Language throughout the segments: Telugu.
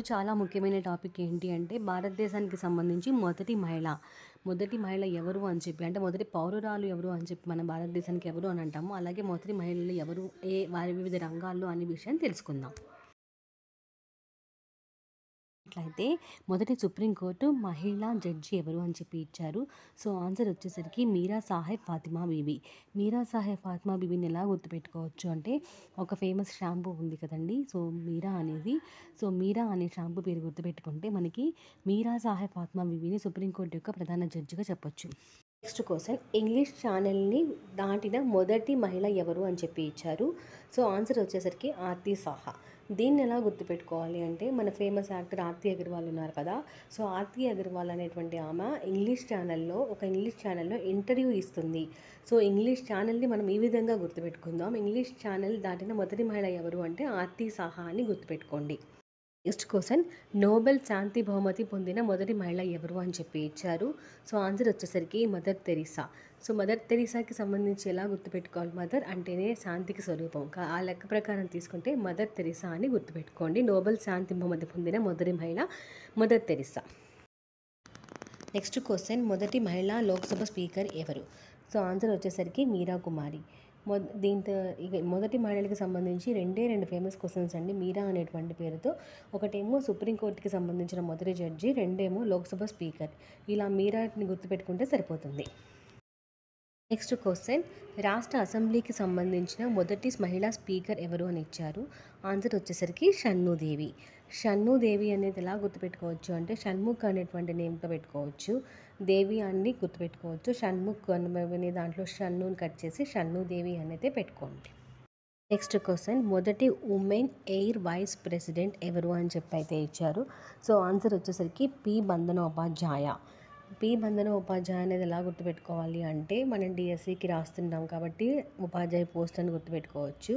ఈరోజు చాలా ముఖ్యమైన టాపిక్ ఏంటి అంటే భారతదేశానికి సంబంధించి మొదటి మహిళ ఎవరు అని చెప్పి, అంటే మొదటి పౌరురాలు ఎవరు అని చెప్పి మన భారతదేశానికి ఎవరు అని అంటాము. అలాగే మొదటి మహిళలు ఎవరు, వారి వివిధ రంగాల్లో అనే విషయాన్ని తెలుసుకుందాం. అట్లయితే మొదటి సుప్రీంకోర్టు మహిళా జడ్జి ఎవరు అని చెప్పి ఇచ్చారు. సో ఆన్సర్ వచ్చేసరికి మీరా సాహెబ్ ఫాతిమా బీబీ. మీరా సాహెబ్ ఫాతిమా బీబీని ఎలా గుర్తుపెట్టుకోవచ్చు అంటే, ఒక ఫేమస్ షాంపూ ఉంది కదండి, సో మీరా అనేది. సో మీరా అనే షాంపూ పేరు గుర్తుపెట్టుకుంటే మనకి మీరా సాహెబ్ ఫాతిమా బీబీని సుప్రీంకోర్టు యొక్క ప్రధాన జడ్జిగా చెప్పొచ్చు. నెక్స్ట్ క్వశ్చన్, ఇంగ్లీష్ ఛానల్ని దాటిన మొదటి మహిళ ఎవరు అని చెప్పి ఇచ్చారు. సో ఆన్సర్ వచ్చేసరికి ఆర్తి సాహా. దీన్ని ఎలా గుర్తుపెట్టుకోవాలి అంటే, మన ఫేమస్ యాక్టర్ ఆర్తి అగర్వాల్ ఉన్నారు కదా. సో ఆర్తి అగర్వాల్ అనేటువంటి ఆమె ఇంగ్లీష్ ఛానల్లో ఇంటర్వ్యూ ఇస్తుంది. సో ఇంగ్లీష్ ఛానల్ని మనం ఈ విధంగా గుర్తుపెట్టుకుందాం. ఇంగ్లీష్ ఛానల్ దాటిన మొదటి మహిళ ఎవరు అంటే ఆర్తి సాహా అని గుర్తుపెట్టుకోండి. నెక్స్ట్ క్వశ్చన్, నోబెల్ శాంతి బహుమతి పొందిన మొదటి మహిళ ఎవరు అని చెప్పి ఇచ్చారు. సో ఆన్సర్ వచ్చేసరికి మదర్ తెరీసా. సో మదర్ తెరీసాకి సంబంధించి ఎలా గుర్తుపెట్టుకోవాలి, మదర్ అంటేనే శాంతికి స్వరూపం. ఆ లెక్క ప్రకారం తీసుకుంటే మదర్ తెరీసా అని గుర్తుపెట్టుకోండి. నోబెల్ శాంతి బహుమతి పొందిన మొదటి మహిళ మదర్ తెరీసా. నెక్స్ట్ క్వశ్చన్, మొదటి మహిళా లోక్సభ స్పీకర్ ఎవరు. సో ఆన్సర్ వచ్చేసరికి మీరా కుమారి. దీంతో ఇక మొదటి మహిళలకు సంబంధించి రెండు ఫేమస్ క్వశ్చన్స్ అండి, మీరా అనేటువంటి పేరుతో. ఒకటేమో సుప్రీంకోర్టుకి సంబంధించిన మొదటి జడ్జి, రెండేమో లోక్సభ స్పీకర్. ఇలా మీరాని గుర్తుపెట్టుకుంటే సరిపోతుంది. నెక్స్ట్ క్వశ్చన్, రాష్ట్ర అసెంబ్లీకి సంబంధించిన మొదటి మహిళా స్పీకర్ ఎవరు అని ఇచ్చారు. ఆన్సర్ వచ్చేసరికి షణ్ముదేవి అనేది ఎలా గుర్తుపెట్టుకోవచ్చు అంటే, షణ్ముఖ్ అనేటువంటి నేమ్తో పెట్టుకోవచ్చు. దేవి అని గుర్తుపెట్టుకోవచ్చు. షణ్ముఖ్ అనే దాంట్లో షన్నుని కట్ చేసి షణ్ముదేవి అనేది పెట్టుకోండి. నెక్స్ట్ క్వశ్చన్, మొదటి ఉమెన్ ఎయిర్ వైస్ ప్రెసిడెంట్ ఎవరు అని చెప్పి అయితే ఇచ్చారు. సో ఆన్సర్ వచ్చేసరికి పి బందనోపాధ్యాయ అనేది ఎలా గుర్తుపెట్టుకోవాలి అంటే, మనం డిఎస్సికి రాస్తున్నాం కాబట్టి ఉపాధ్యాయ పోస్ట్ అని గుర్తుపెట్టుకోవచ్చు.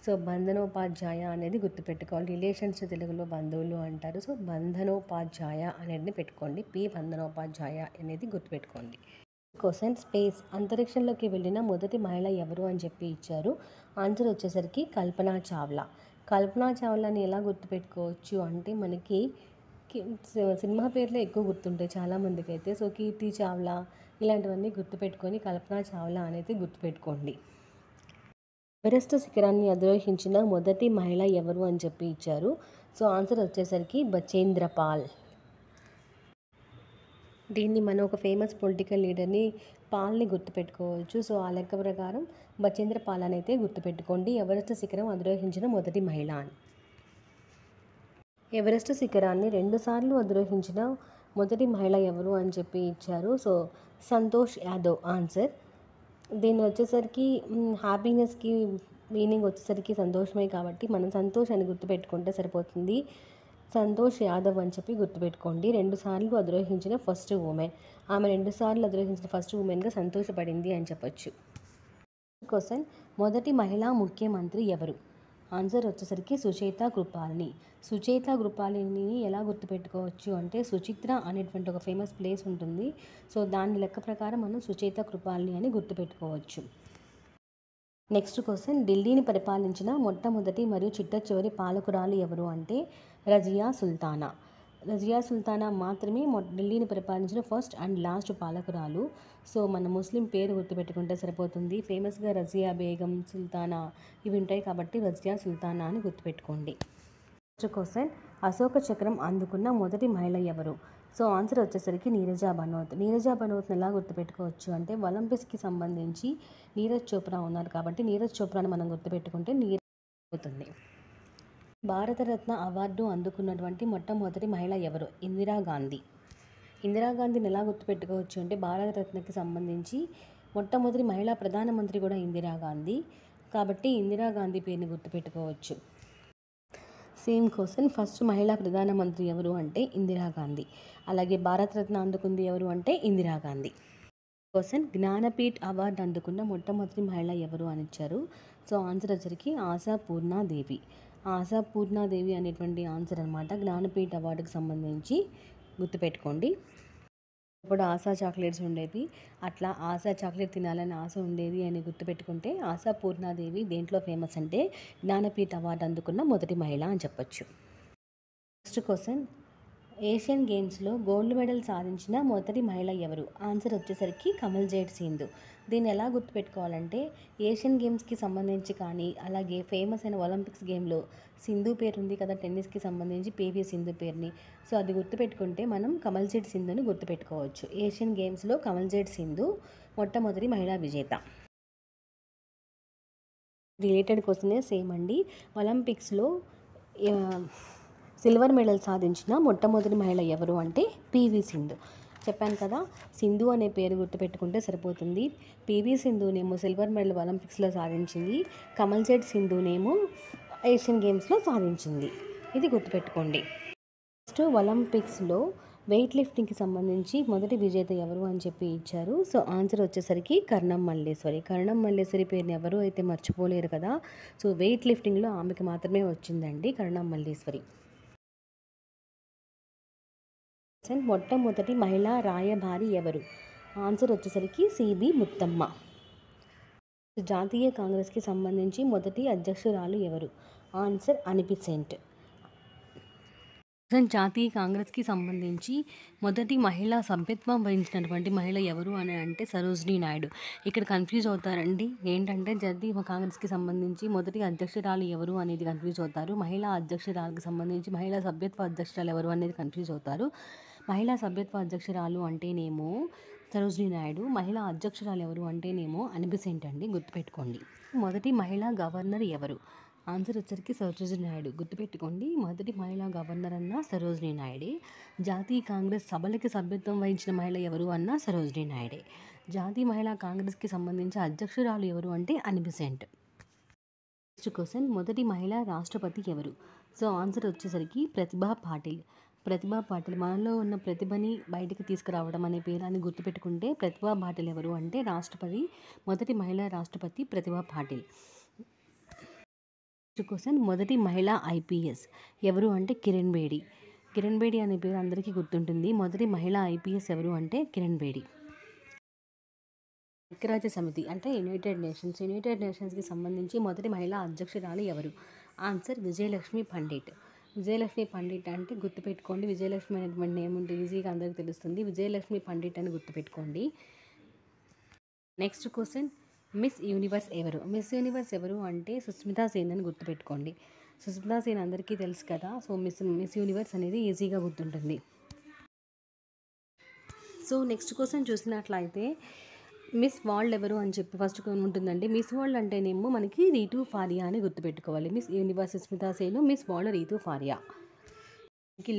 సో బంధనోపాధ్యాయ అనేది గుర్తుపెట్టుకోవాలి. రిలేషన్స్ తెలుగులో బంధువులు అంటారు. సో బంధనోపాధ్యాయ అనేది పెట్టుకోండి. పి బంధనోపాధ్యాయ అనేది గుర్తుపెట్టుకోండి. క్వశ్చన్, స్పేస్ అంతరిక్షంలోకి వెళ్ళిన మొదటి మహిళ ఎవరు అని చెప్పి ఇచ్చారు. ఆన్సర్ వచ్చేసరికి కల్పనా చావ్లాని ఎలా గుర్తుపెట్టుకోవచ్చు అంటే, మనకి సినిమా పేర్లే ఎక్కువ గుర్తుంటాయి చాలామందికి అయితే. సో కీర్తి చావ్లా ఇలాంటివన్నీ గుర్తుపెట్టుకొని కల్పనా చావ్లా అనేది గుర్తుపెట్టుకోండి. ఎవరెస్ట్ శిఖరాన్ని అధిరోహించిన మొదటి మహిళ ఎవరు అని చెప్పి ఇచ్చారు. సో ఆన్సర్ వచ్చేసరికి బచేంద్ర పాల్. దీన్ని మనం ఒక ఫేమస్ పొలిటికల్ లీడర్ని పాల్ని గుర్తుపెట్టుకోవచ్చు. సో ఆ లెక్క ప్రకారం బచేంద్ర పాల్ అని అయితే గుర్తుపెట్టుకోండి. ఎవరెస్ట్ శిఖరం అధిరోహించిన మొదటి మహిళ అని. ఎవరెస్ట్ శిఖరాన్ని 2 సార్లు అధిరోహించిన మొదటి మహిళ ఎవరు అని చెప్పి ఇచ్చారు. So Santosh Yadav answer. దీన్ని వచ్చేసరికి హ్యాపీనెస్కి మీనింగ్ వచ్చేసరికి సంతోషమే కాబట్టి మనం సంతోష్ అని గుర్తుపెట్టుకుంటే సరిపోతుంది. సంతోష్ యాదవ్ అని చెప్పి గుర్తుపెట్టుకోండి. 2 సార్లు అధిరోహించిన ఫస్ట్ ఉమెన్. ఆమె 2 సార్లు అధిరోహించిన ఫస్ట్ ఉమెన్గా సంతోషపడింది అని చెప్పొచ్చు. క్వశ్చన్, మొదటి మహిళా ముఖ్యమంత్రి ఎవరు. ఆన్సర్ వచ్చేసరికి సుచేతా కృపాలిని ఎలా గుర్తుపెట్టుకోవచ్చు అంటే, సుచిత్ర అనేటువంటి ఒక ఫేమస్ ప్లేస్ ఉంటుంది. సో దాని లెక్క ప్రకారం మనం సుచేతా కృపాలిని అని గుర్తుపెట్టుకోవచ్చు. నెక్స్ట్ క్వశ్చన్, ఢిల్లీని పరిపాలించిన మొట్టమొదటి మరియు చిట్టచివరి పాలకురాలు ఎవరు అంటే రజియా సుల్తానా మాత్రమే ఢిల్లీని పరిపాలించిన ఫస్ట్ అండ్ లాస్ట్ పాలకురాలు. సో మన ముస్లిం పేరు గుర్తుపెట్టుకుంటే సరిపోతుంది. ఫేమస్గా రజియా బేగం, సుల్తానా ఇవి ఉంటాయి కాబట్టి రజియా సుల్తానా అని గుర్తుపెట్టుకోండి. నెక్స్ట్ క్వశ్చన్, అశోక చక్రం అందుకున్న మొదటి మహిళ ఎవరు. సో ఆన్సర్ వచ్చేసరికి నీరజా బనోత్ని ఎలా గుర్తుపెట్టుకోవచ్చు అంటే, ఒలింపిక్స్కి సంబంధించి నీరజ్ చోప్రా ఉన్నారు కాబట్టి నీరజ్ చోప్రాని మనం గుర్తుపెట్టుకుంటే నీరజ్ అవుతుంది. భారతరత్న అవార్డు అందుకున్నటువంటి మొట్టమొదటి మహిళ ఎవరు. ఇందిరాగాంధీని ఎలా గుర్తుపెట్టుకోవచ్చు అంటే, భారతరత్నకి సంబంధించి మొట్టమొదటి మహిళా ప్రధానమంత్రి కూడా ఇందిరాగాంధీ కాబట్టి ఇందిరాగాంధీ పేరుని గుర్తుపెట్టుకోవచ్చు. సేమ్ క్వశ్చన్, ఫస్ట్ మహిళా ప్రధానమంత్రి ఎవరు అంటే ఇందిరాగాంధీ. అలాగే భారతరత్న అందుకుంది ఎవరు అంటే ఇందిరాగాంధీ. క్వశ్చన్, జ్ఞానపీఠ్ అవార్డు అందుకున్న మొట్టమొదటి మహిళ ఎవరు అని ఇచ్చారు. సో ఆన్సర్ వచ్చరికి ఆశాపూర్ణాదేవి అనేటువంటి ఆన్సర్ అనమాట. జ్ఞానపీఠ్ అవార్డుకి సంబంధించి గుర్తుపెట్టుకోండి. ఇప్పుడు ఆశా చాక్లెట్స్ ఉండేవి, అట్లా ఆశా చాక్లెట్ తినాలని ఆశ ఉండేది అని గుర్తుపెట్టుకుంటే ఆశాపూర్ణాదేవి దేంట్లో ఫేమస్ అంటే జ్ఞానపీఠ అవార్డు అందుకున్న మొదటి మహిళ అని చెప్పొచ్చు. నెక్స్ట్ క్వశ్చన్, ఏషియన్ గేమ్స్లో గోల్డ్ మెడల్ సాధించిన మొదటి మహిళ ఎవరు? ఆన్సర్ వచ్చేసరికి కమల్జేట్ సింధు. దీన్ని ఎలా గుర్తుపెట్టుకోవాలంటే ఏషియన్ గేమ్స్కి సంబంధించి కానీ అలాగే ఫేమస్ అయిన ఒలింపిక్స్ గేమ్లో సింధు పేరు ఉంది కదా, టెన్నిస్కి సంబంధించి పివి సింధు పేరుని. సో అది గుర్తుపెట్టుకుంటే మనం కమల్జేట్ సింధుని గుర్తుపెట్టుకోవచ్చు. ఏషియన్ గేమ్స్లో కమల్జేట్ సింధు మొట్టమొదటి మహిళా విజేత. రిలేటెడ్ క్వశ్చనే సేమ్ అండి. ఒలింపిక్స్లో సిల్వర్ మెడల్ సాధించిన మొట్టమొదటి మహిళ ఎవరు అంటే పివి సింధు. చెప్పాను కదా, సింధు అనే పేరు గుర్తుపెట్టుకుంటే సరిపోతుంది. పివి సింధునేమో సిల్వర్ మెడల్ ఒలింపిక్స్లో సాధించింది, కమల్జేట్ సింధునేమో ఏషియన్ గేమ్స్లో సాధించింది. ఇది గుర్తుపెట్టుకోండి. నెక్స్ట్, ఒలింపిక్స్లో వెయిట్ లిఫ్టింగ్కి సంబంధించి మొదటి విజేత ఎవరు అని చెప్పి ఇచ్చారు. సో ఆన్సర్ వచ్చేసరికి కర్ణం మల్లేశ్వరి. కర్ణం మల్లేశ్వరి పేరుని ఎవరు అయితే మర్చిపోలేరు కదా. సో వెయిట్ లిఫ్టింగ్లో ఆమెకి మాత్రమే వచ్చిందండి కర్ణం మల్లేశ్వరి. మొట్టమొదటి మహిళా రాయబారి ఎవరు? ఆన్సర్ వచ్చేసరికి సిబి ముత్తమ్మ. జాతీయ కాంగ్రెస్కి సంబంధించి మొదటి అధ్యక్షురాలు ఎవరు? Answer Annie Besant. జాతీయ కాంగ్రెస్కి సంబంధించి మొదటి మహిళా సభ్యత్వం వహించినటువంటి మహిళ ఎవరు అని అంటే సరోజినీ నాయుడు. ఇక్కడ కన్ఫ్యూజ్ అవుతారండి. ఏంటంటే జాతీయ కాంగ్రెస్కి సంబంధించి మొదటి అధ్యక్షురాలు ఎవరు అనేది కన్ఫ్యూజ్ అవుతారు. మహిళా అధ్యక్షురాలకు సంబంధించి మహిళా సభ్యత్వ అధ్యక్షురాలు ఎవరు అనేది కన్ఫ్యూజ్ అవుతారు. మహిళా సభ్యత్వ అధ్యక్షురాలు అంటేనేమో సరోజినీ నాయుడు, మహిళా అధ్యక్షురాలు ఎవరు అంటేనేమో అనిబిసెంట్ అండి, గుర్తుపెట్టుకోండి. మొదటి మహిళా గవర్నర్ ఎవరు? ఆన్సర్ వచ్చరికి సరోజినీ నాయుడు. గుర్తుపెట్టుకోండి, మొదటి మహిళా గవర్నర్ అన్న సరోజినీ నాయుడే. జాతీయ కాంగ్రెస్ సభలకి సభ్యత్వం వహించిన మహిళ ఎవరు అన్న సరోజినీ నాయుడే. జాతీయ మహిళా కాంగ్రెస్కి సంబంధించి అధ్యక్షురాలు ఎవరు అంటే అనిబిసెంట్. నెక్స్ట్ క్వశ్చన్, మొదటి మహిళా రాష్ట్రపతి ఎవరు? సో ఆన్సర్ వచ్చేసరికి ప్రతిభా పాటిల్. ప్రతిభా పాటిల్ మనలో ఉన్న ప్రతిభని బయటికి తీసుకురావడం అనే పేరాన్ని గుర్తుపెట్టుకుంటే ప్రతిభా పాటిల్ ఎవరు అంటే రాష్ట్రపతి, మొదటి మహిళా రాష్ట్రపతి ప్రతిభా పాటిల్. క్వశ్చన్, మొదటి మహిళా ఐపీఎస్ ఎవరు అంటే కిరణ్ బేడి. కిరణ్ బేడి అనే పేరు అందరికీ గుర్తుంటుంది. మొదటి మహిళా ఐపీఎస్ ఎవరు అంటే కిరణ్ బేడి. ఐక్యరాజ్య సమితి అంటే యునైటెడ్ నేషన్స్కి సంబంధించి మొదటి మహిళా అధ్యక్షురాలు ఎవరు? ఆన్సర్ విజయలక్ష్మి పండిట్. విజయలక్ష్మి పండిట్ అంటే గుర్తుపెట్టుకోండి, విజయలక్ష్మి అనేటువంటి నేమ్ ఉంటే ఈజీగా అందరికీ తెలుస్తుంది. విజయలక్ష్మి పండిట్ అని గుర్తుపెట్టుకోండి. నెక్స్ట్ క్వశ్చన్, మిస్ యూనివర్స్ ఎవరు? మిస్ యూనివర్స్ ఎవరు అంటే సుస్మితా సేన్ అని గుర్తుపెట్టుకోండి. సుస్మితా సేన్ అందరికీ తెలుసు కదా. సో మిస్ యూనివర్స్ అనేది ఈజీగా గుర్తుంటుంది. సో నెక్స్ట్ క్వశ్చన్ చూసినట్లయితే మిస్ వరల్డ్ ఎవరు అని చెప్పి ఫస్ట్ ఉంటుందండి. మిస్ వరల్డ్ అంటేనేమో మనకి రీతూ ఫారియా అని గుర్తుపెట్టుకోవాలి. Miss universe Sushmita Sen, miss world Ritu Faria.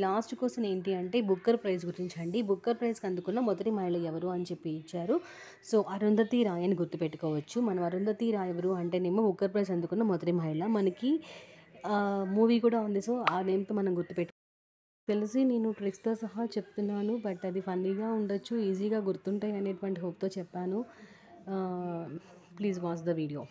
Last question ఏంటి అంటే బుక్కర్ ప్రైజ్ గురించి అండి. బుక్కర్ ప్రైజ్కి అందుకున్న మొదటి మహిళ ఎవరు అని చెప్పి ఇచ్చారు. సో అరుంధతి రాయ్ అని గుర్తుపెట్టుకోవచ్చు. మనం అరుంధతి రాయ్ ఎవరు అంటేనేమో బుక్కర్ ప్రైజ్ అందుకున్న మొదటి మహిళ. మనకి మూవీ కూడా ఉంది. సో ఆ నేమ్తో మనం తెలిసి నేను ట్రిక్స్తో సహా చెప్తున్నాను, బట్ అది ఫన్నీగా ఉండొచ్చు, ఈజీగా గుర్తుంటాయి అనేటువంటి హోప్తో చెప్పాను. Please watch the video.